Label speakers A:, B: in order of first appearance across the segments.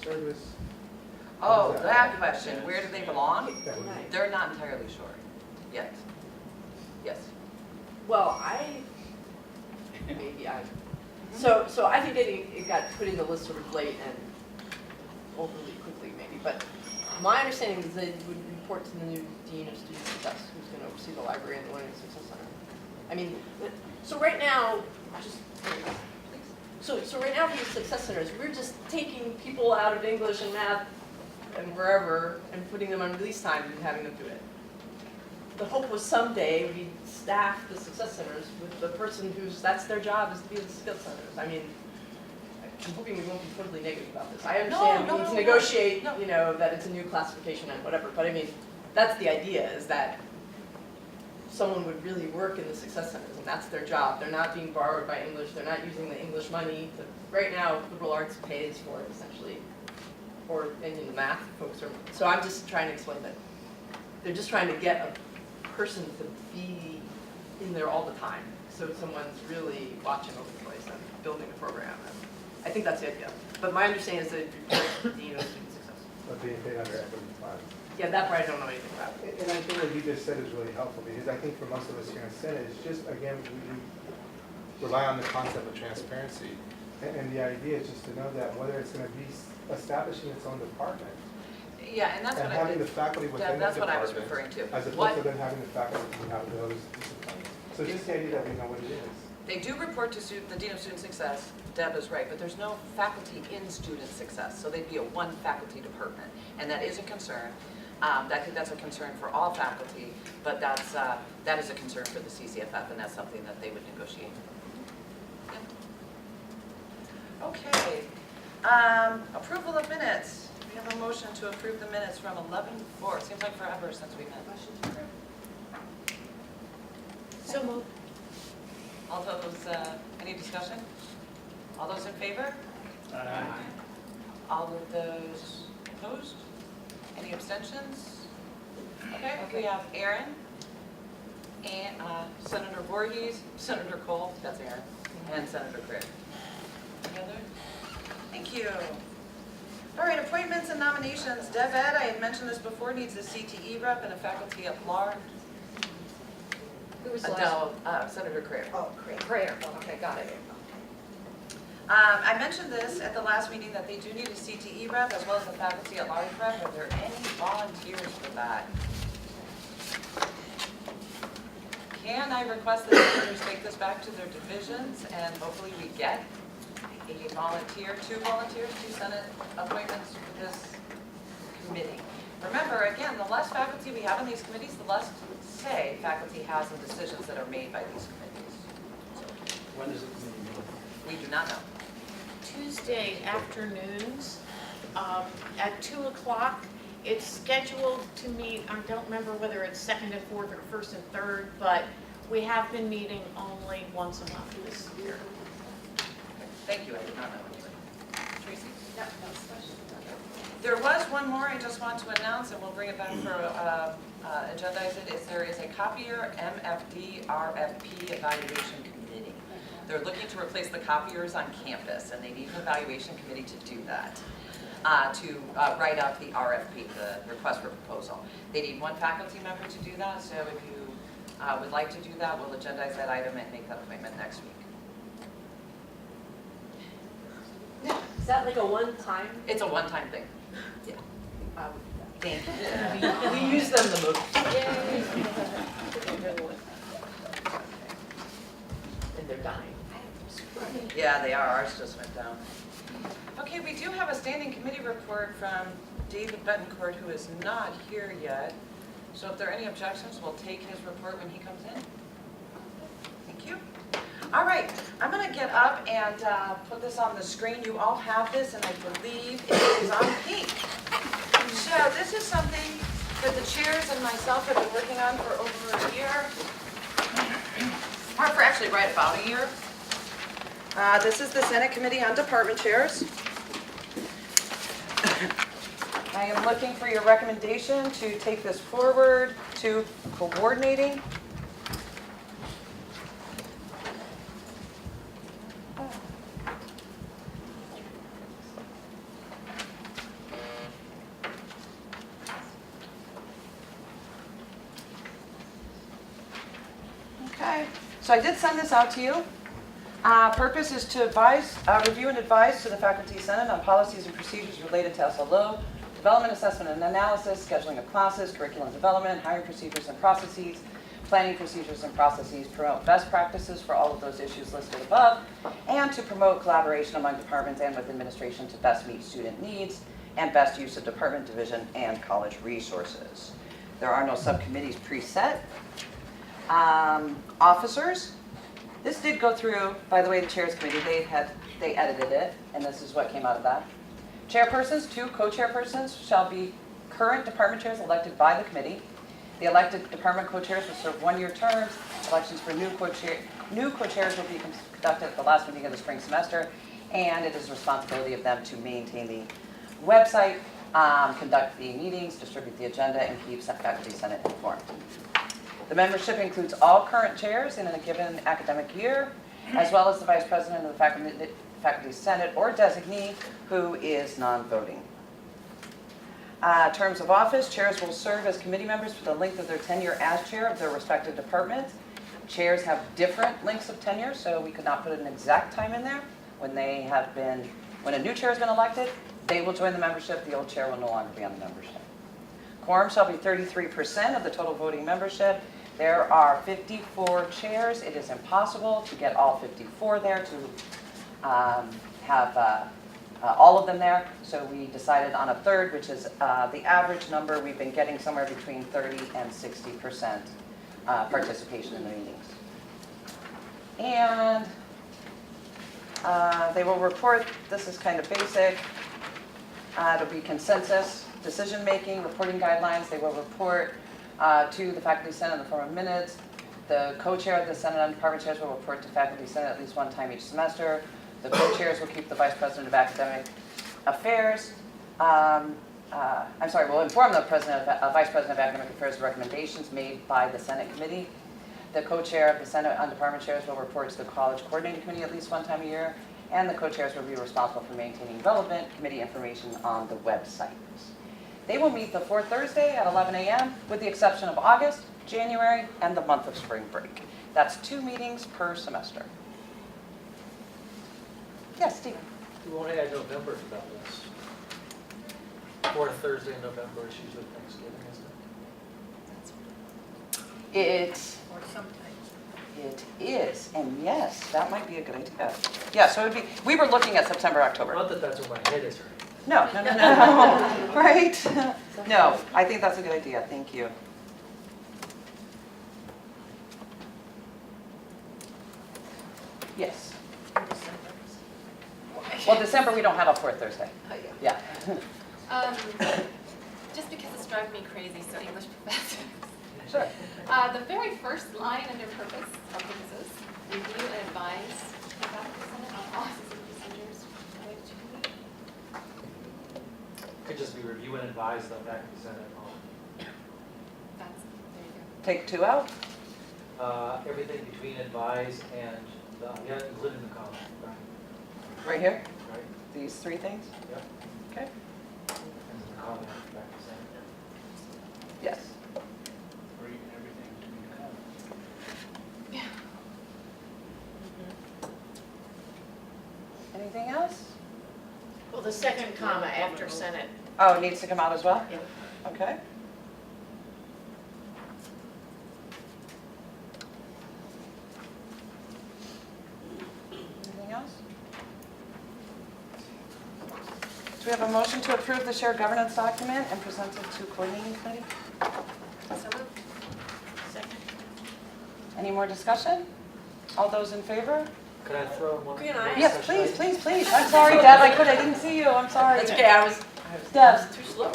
A: service?
B: Oh, that question, where do they belong?
A: That would be-
B: They're not entirely sure yet. Yes.
C: Well, so I think it got put in the list sort of late and overly quickly maybe, but my understanding is that it would report to the new Dean of Student Success, who's going to oversee the library and the Learning Success Center. I mean, so right now, so right now for the Success Centers, we're just taking people out of English and math and wherever and putting them on release time and having them do it. The hope was someday we'd staff the Success Centers with the person that's their job, is to be in the Success Centers. I mean, I'm hoping we won't be totally negative about this. I understand we need to negotiate, you know, that it's a new classification and whatever, but I mean, that's the idea, is that someone would really work in the Success Centers, and that's their job. They're not being borrowed by English. They're not using the English money. Right now, liberal arts pays for it, essentially, and the math folks are. So I'm just trying to explain that they're just trying to get a person to be in there all the time, so someone's really watching over the place and building the program. And I think that's the idea. But my understanding is that it reports to the Dean of Student Success.
A: But being paid under equity funds.
C: Yeah, that part I don't know anything about.
A: And I think what you just said is really helpful, because I think for most of us here in the Senate, it's just, again, we rely on the concept of transparency. And the idea is just to know that whether it's going to be establishing its own department,
B: Yeah, and that's what I
A: having
B: did.
A: the faculty within the
B: That's what I was
A: department,
B: referring to.
A: as opposed
B: What-
A: to then having the faculty who have those disciplines. So just the idea that we know what it is.
B: They do report to the Dean of Student Success. Deb is right, but there's no faculty in student success, so they'd be a one faculty department, and that is a concern. I think that's a concern for all faculty, but that is a concern for the CCFF, and that's something that they would negotiate. Yeah. Okay. Approval of minutes. We have a motion to approve the minutes from 11/4. It seems like forever since we met.
D: Motion to approve. So moved.
B: All those, any discussion? All those in favor?
E: Aye.
B: All of those opposed? Any abstentions? Okay, we have Aaron, and Senator Voorhees, Senator Cole, that's Aaron, and Senator Craig. Any other? Thank you. All right, appointments and nominations. Dev Ed, I had mentioned this before, needs a CTE rep and a faculty at large.
D: Who was last?
B: Adele, Senator Craig.
D: Oh, Crayer. Okay, got it.
B: I mentioned this at the last meeting that they do need a CTE rep as well as a faculty at large rep. Are there any volunteers for that? Can I request that the senators take this back to their divisions and hopefully we get a volunteer, two Senate appointments for this committee? Remember, again, the less faculty we have in these committees, the less say faculty has in decisions that are made by these committees.
E: When is the committee meeting?
B: We do not know.
F: Tuesday afternoons at 2 o'clock. It's scheduled to meet, I don't remember whether it's second and fourth or first and third, but we have been meeting only once a month this year.
B: Thank you, I did not know anyway. Tracy?
D: No, no discussion.
B: There was one more I just want to announce, and we'll bring it back for agendize it, is there is a copier MFD RFP evaluation committee. They're looking to replace the copiers on campus, and they need an evaluation committee to do that, to write up the RFP, the request for proposal. They need one faculty member to do that, so if you would like to do that, we'll agendize that item and make that appointment next week.
C: Is that like a one-time?
B: It's a one-time thing. Yeah. Thank you.
C: We use them the most. And they're dying.
B: Yeah, they are. Ours just went down. Okay, we do have a standing committee report from David Betancourt, who is not here yet. So if there are any objections, we'll take his report when he comes in. Thank you. All right, I'm going to get up and put this on the screen. You all have this, and I believe it is on pink. So this is something that the chairs and myself have been working on for over a year, or for actually right about a year. This is the Senate Committee on Department Chairs. I am looking for your recommendation to take this forward to coordinating. So I did send this out to you. Purpose is to advise, review and advise to the Faculty Senate on policies and procedures related to SLO, development, assessment, and analysis, scheduling of classes, curriculum development, hiring procedures and processes, planning procedures and processes, promote best practices for all of those issues listed above, and to promote collaboration among departments and with administration to best meet student needs and best use of department, division, and college resources. There are no subcommittees preset. Officers, this did go through, by the way, the Chairs Committee, they edited it, and this is what came out of that. Chairpersons, 2 co-chairpersons shall be current department chairs elected by the committee. The elected department co-chairs will serve 1-year terms. Elections for new co-chairs will be conducted at the last meeting of the spring semester, and it is the responsibility of them to maintain the website, conduct the meetings, distribute the agenda, and keep Faculty Senate informed. The membership includes all current chairs in a given academic year, as well as the vice president of the Faculty Senate or designee who is non-voting. Terms of office, chairs will serve as committee members for the length of their tenure as chair of their respective departments. Chairs have different lengths of tenure, so we could not put an exact time in there. When a new chair has been elected, they will join the membership, the old chair will no longer be on the membership. Quorum shall be 33% of the total voting membership. There are 54 chairs. It is impossible to get all 54 there to have all of them there. So we decided on a third, which is the average number. We've been getting somewhere between 30 and 60% participation in the meetings. And they will report, this is kind of basic, it'll be consensus, decision-making, reporting guidelines. They will report to the Faculty Senate in the form of minutes. The co-chair of the Senate and department chairs will report to Faculty Senate at least 1 time each semester. The co-chairs will keep the vice president of academic affairs. Will inform the vice president of academic affairs of recommendations made by the Senate committee. The co-chair of the Senate and department chairs will report to the college coordinating committee at least 1 time a year. And the co-chairs will be responsible for maintaining relevant committee information on the website. They will meet the 4th Thursday at 11 a.m. with the exception of August, January, and the month of spring break. That's 2 meetings per semester. Yes, Steve?
E: We won't add November to that list. 4th Thursday in November is usually Thanksgiving, isn't it?
F: Or sometimes.
B: It is, and yes, that might be a good idea. Yeah, so it would be, we were looking at September, October.
E: Not that that's what my head is, right?
B: No, right? No, I think that's a good idea, thank you. Yes. Well, December, we don't have a 4th Thursday. Yeah.
G: Just because it's driving me crazy, so English professors.
B: Sure.
G: The very first line under purposes, review and advise the faculty senate on policies and procedures related to committee.
E: Could just be review and advise the Faculty Senate
G: That's, there you go.
B: Take 2 out?
E: on everything between advise and, yeah, including the comment,
B: Right here?
E: right?
B: These 3 things?
E: Yep.
B: Okay.
E: And the comment back to Senate.
B: Yes.
E: Everything between the comment.
G: Yeah.
B: Anything else?
F: Well, the second comma after Senate.
B: Oh, it needs to come out as well?
F: Yeah.
B: Okay. Anything else? Do we have a motion to approve the shared governance document and present it to coordinating committee?
G: So moved.
F: Second.
B: Any more discussion? All those in favor?
E: Could I throw in one?
C: Can I?
B: Yes, please, please, please. I'm sorry, Deb, I didn't see you, I'm sorry.
C: That's okay, I was
B: Deb.
C: too slow.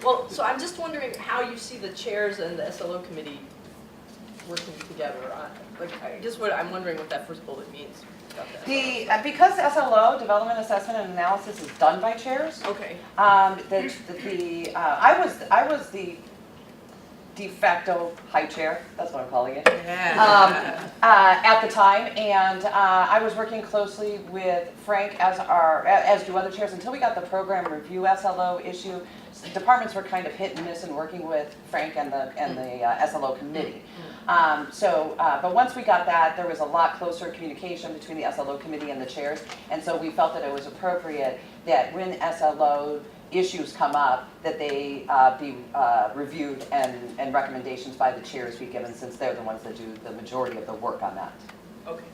C: Well, so I'm just wondering how you see the chairs and the SLO committee working together. I guess I'm wondering what that first bullet means about that.
B: Because SLO, development, assessment, and analysis is done by chairs,
C: Okay.
B: I was the
H: de facto high chair, that's what I'm calling it.
B: Yeah.
H: At the time, and I was working closely with Frank as do other chairs until we got the program review SLO issue. Departments were kind of hit and miss in working with Frank and the SLO committee. But once we got that, there was a lot closer communication between the SLO committee and the chairs, and so we felt that it was appropriate that when SLO issues come up, that they be reviewed and recommendations by the chairs be given, since they're the ones that do the majority of the work on that.
B: Okay.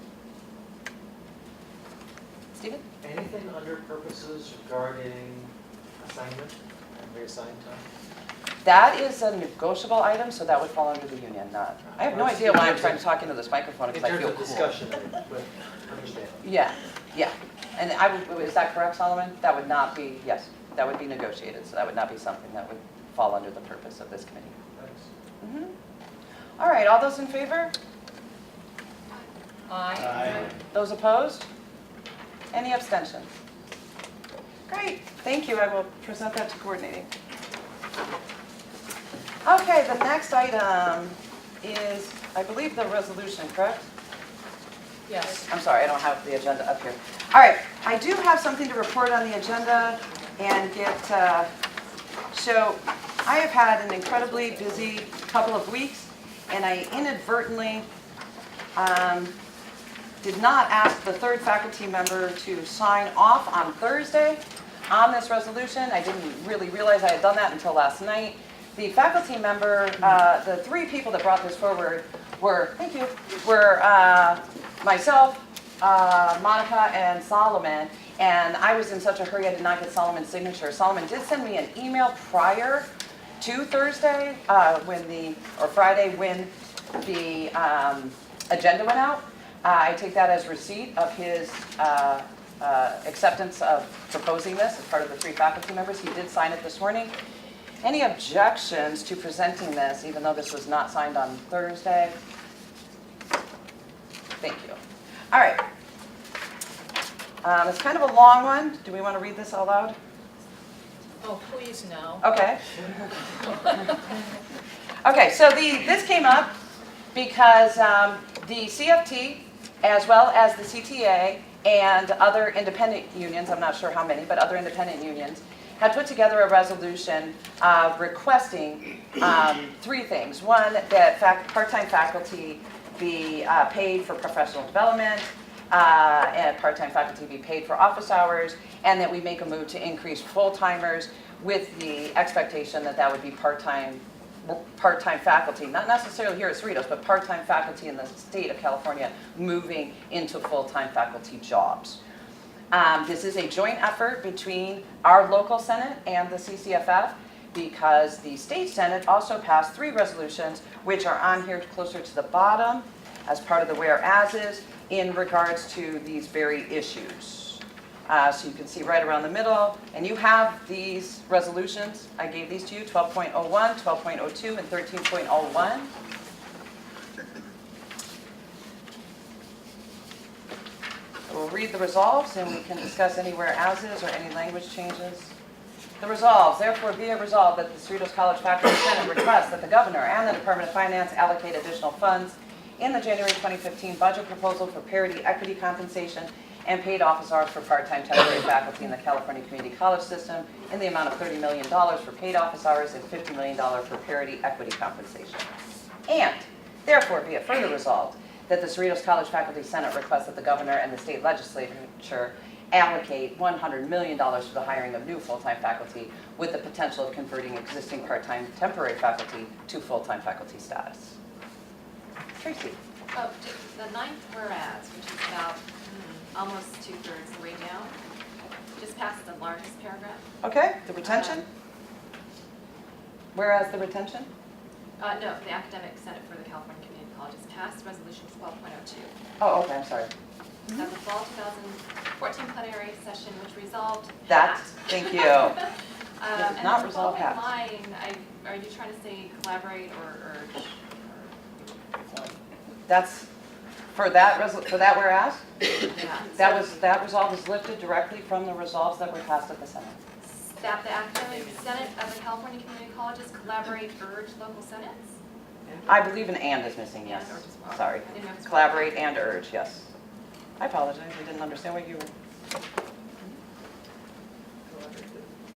H: Stephen?
E: Anything under purposes regarding assignment and reassigned time?
H: That is a negotiable item, so that would fall under the union, not, I have no idea why I'm trying to talk into this microphone,
E: In
H: because I
E: terms
H: feel
E: of
H: cool.
E: discussion, but understand.
H: Yeah, yeah. And is that correct, Solomon? That would not be, yes, that would be negotiated, so that would not be something that would fall under the purpose of this committee.
E: Thanks.
H: All right, all those in favor?
D: Aye.
H: Those opposed? Any abstentions? Great, thank you. I will present that to coordinating. Okay, the next item is, I believe, the resolution, correct?
C: Yes.
H: I'm sorry, I don't have the agenda up here. All right, I do have something to report on the agenda and get, so I have had an incredibly busy couple of weeks, and I inadvertently did not ask the third faculty member to sign off on Thursday on this resolution. I didn't really realize I had done that until last night. The faculty member, the three people that brought this forward were, thank you, were myself, Monica, and Solomon. And I was in such a hurry I did not get Solomon's signature. Solomon did send me an email prior to Thursday, Friday when the agenda went out. I take that as receipt of his acceptance of proposing this as part of the three faculty members. He did sign it this morning. Any objections to presenting this, even though this was not signed on Thursday? Thank you. All right. It's kind of a long one. Do we want to read this out loud?
F: Oh, please no.
H: Okay. Okay, so this came up because the CFT, as well as the CTA and other independent unions, I'm not sure how many, but other independent unions, had put together a resolution requesting three things. One, that part-time faculty be paid for professional development, and part-time faculty be paid for office hours, and that we make a move to increase full-timers with the expectation that that would be part-time faculty, not necessarily here at Cerritos, but part-time faculty in the state of California moving into full-time faculty jobs. This is a joint effort between our local Senate and the CCFF, because the state Senate also passed three resolutions, which are on here closer to the bottom as part of the whereases in regards to these very issues. So you can see right around the middle, and you have these resolutions. I gave these to you, 12.01, 12.02, and 13.01. We'll read the resolves, and we can discuss any whereases or any language changes. The resolves, therefore be it resolved that the Cerritos College Faculty Senate requests that the Governor and the Department of Finance allocate additional funds in the January 2015 budget proposal for parity equity compensation and paid office hours for part-time temporary faculty in the California Community College system in the amount of $30 million for paid office hours and $50 million for parity equity compensation. And therefore be it further resolved that the Cerritos College Faculty Senate requests that the Governor and the state legislature allocate $100 million for the hiring of new full-time faculty with the potential of converting existing part-time temporary faculty to full-time faculty status. Tracy.
G: Oh, the ninth whereas, which is about almost 2/3 the way down, just past the largest paragraph.
H: Okay, the retention? Whereas the retention?
G: No, the Academic Senate for the California Community Colleges passed resolution 12.02.
H: Oh, okay, I'm sorry.
G: At the fall 2014 plenary session, which resolved
H: That, thank you.
G: And
H: not
G: the
H: resolve
G: following
H: Pat.
G: line, are you trying to say collaborate or urge?
H: That's, for that whereas?
G: Yeah.
H: That resolve is lifted directly from the resolves that were passed at the Senate.
G: that the academic senate of the California Community Colleges collaborate, urge local senates?
H: I believe an and is missing, yes.
G: And or just one?
H: Sorry.
G: I didn't know if it's one.
H: Collaborate and urge, yes. I apologize, I didn't understand what you were